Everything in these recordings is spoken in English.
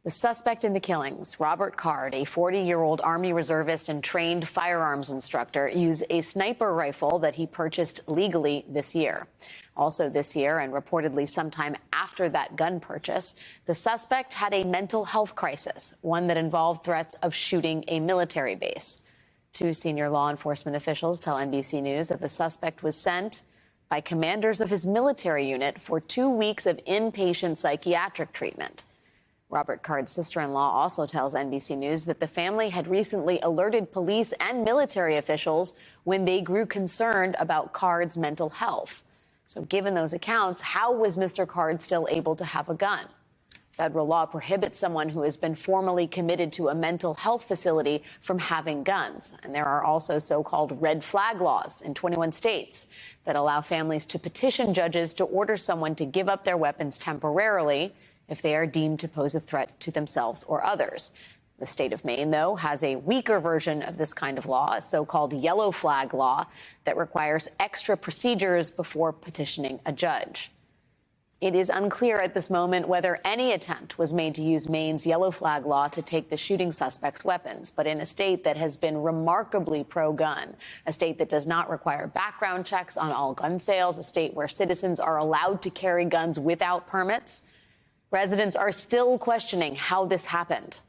The suspect in the killings, Robert Card, a 40-year-old Army reservist and trained firearms instructor, used a sniper rifle that he purchased legally this year. Also this year, and reportedly sometime after that gun purchase, the suspect had a mental health crisis, one that involved threats of shooting a military base. Two senior law enforcement officials tell NBC News that the suspect was sent by commanders of his military unit for 2 weeks of inpatient psychiatric treatment. Robert Card's sister-in-law also tells NBC News that the family had recently alerted police and military officials when they grew concerned about Card's mental health. So given those accounts, how was Mr. Card still able to have a gun? Federal law prohibits someone who has been formally committed to a mental health facility from having guns. And there are also so-called red flag laws in 21 states that allow families to petition judges to order someone to give up their weapons temporarily if they are deemed to pose a threat to themselves or others. The state of Maine, though, has a weaker version of this kind of law, a so-called yellow flag law that requires extra procedures before petitioning a judge. It is unclear at this moment whether any attempt was made to use Maine's yellow flag law to take the shooting suspect's weapons. But in a state that has been remarkably pro-gun, a state that does not require background checks on all gun sales, a state where citizens are allowed to carry guns without permits, residents are still questioning how this happened.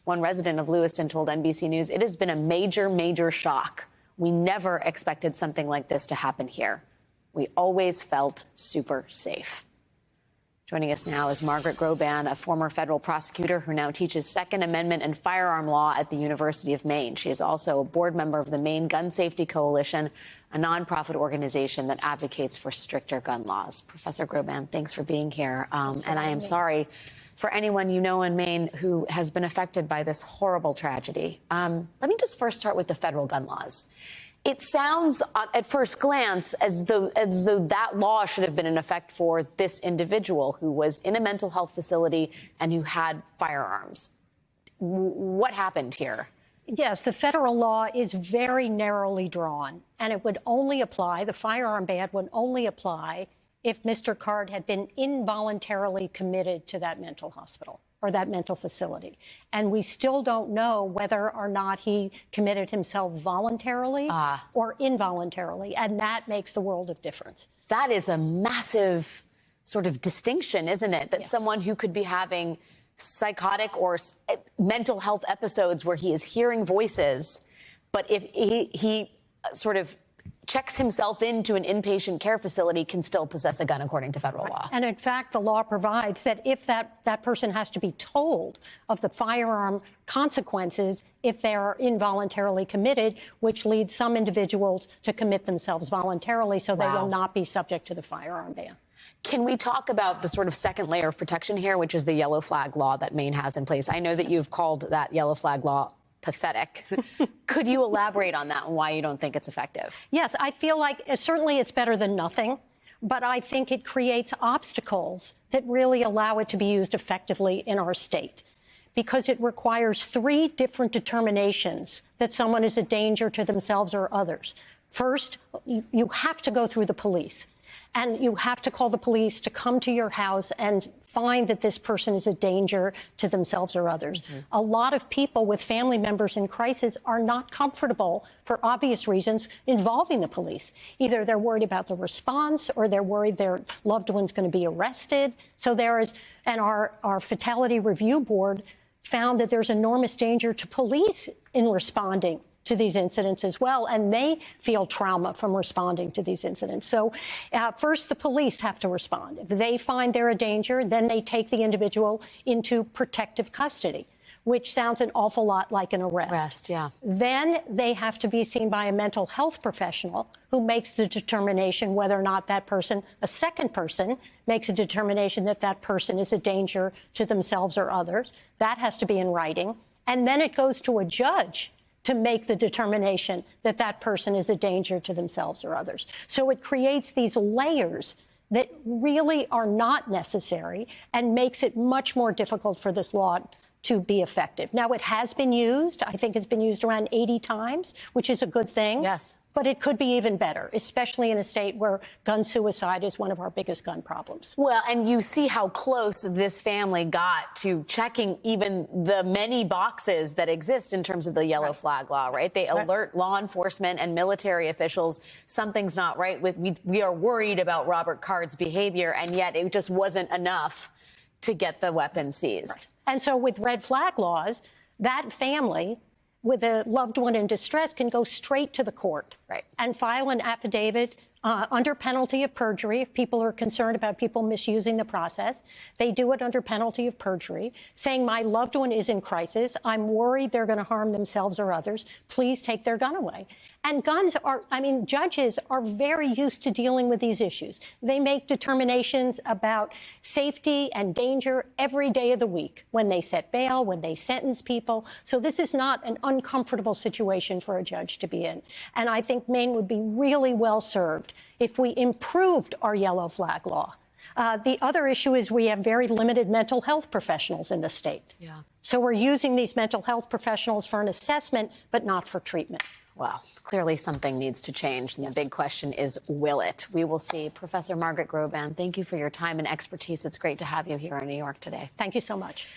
One resident of Lewiston told NBC News, "It has been a major, major shock. We never expected something like this to happen here. We always felt super safe." Joining us now is Margaret Groban, a former federal prosecutor who now teaches Second Amendment and firearm law at the University of Maine. She is also a board member of the Maine Gun Safety Coalition, a nonprofit organization that advocates for stricter gun laws. Professor Groban, thanks for being here. And I am sorry for anyone you know in Maine who has been affected by this horrible tragedy. Let me just first start with the federal gun laws. It sounds at first glance as though that law should have been in effect for this individual who was in a mental health facility and who had firearms. What happened here? Yes, the federal law is very narrowly drawn, and it would only apply, the firearm ban would only apply if Mr. Card had been involuntarily committed to that mental hospital or that mental facility. And we still don't know whether or not he committed himself voluntarily or involuntarily. And that makes the world of difference. That is a massive sort of distinction, isn't it? That Yes. Someone who could be having psychotic or mental health episodes where he is hearing voices, but if he sort of checks himself into an inpatient care facility, can still possess a gun according to federal law. And in fact, the law provides that if that person has to be told of the firearm consequences if they are involuntarily committed, which leads some individuals to commit themselves voluntarily, so they will not be subject to the firearm ban. Can we talk about the sort of second layer of protection here, which is the yellow flag law that Maine has in place? I know that you've called that yellow flag law pathetic. Could you elaborate on that and why you don't think it's effective? Yes, I feel like certainly it's better than nothing, but I think it creates obstacles that really allow it to be used effectively in our state, because it requires 3 different determinations that someone is a danger to themselves or others. First, you have to go through the police. And you have to call the police to come to your house and find that this person is a danger to themselves or others. A lot of people with family members in crisis are not comfortable, for obvious reasons, involving the police. Either they're worried about the response or they're worried their loved one's going to be arrested. So there is, and our Fatality Review Board found that there's enormous danger to police in responding to these incidents as well, and they feel trauma from responding to these incidents. So first, the police have to respond. If they find they're a danger, then they take the individual into protective custody, which sounds an awful lot like an arrest. Then they have to be seen by a mental health professional who makes the determination whether or not that person, a second person, makes a determination that that person is a danger to themselves or others. That has to be in writing. And then it goes to a judge to make the determination that that person is a danger to themselves or others. So it creates these layers that really are not necessary and makes it much more difficult for this law to be effective. Now, it has been used. I think it's been used around 80 times, which is a good thing. Yes. but it could be even better, especially in a state where gun suicide is one of our biggest gun problems. Well, and you see how close this family got to checking even the many boxes that exist in terms of the yellow flag law, right? They alert law enforcement and military officials something's not right with, we are worried about Robert Card's behavior, and yet it just wasn't enough to get the weapon seized. Right. And so with red flag laws, that family with a loved one in distress can go straight to the court and file an affidavit under penalty of perjury. If people are concerned about people misusing the process, they do it under penalty of perjury, saying my loved one is in crisis. I'm worried they're going to harm themselves or others. Please take their gun away. And guns are, I mean, judges are very used to dealing with these issues. They make determinations about safety and danger every day of the week when they set bail, when they sentence people. So this is not an uncomfortable situation for a judge to be in. And I think Maine would be really well served if we improved our yellow flag law. The other issue is we have very limited mental health professionals in the state. So we're using these mental health professionals for an assessment, but not for treatment. Well, clearly something needs to change, and the big question is, will it? We will see. Professor Margaret Groban, thank you for your time and expertise. It's great to have you here in New York today. Thank you so much.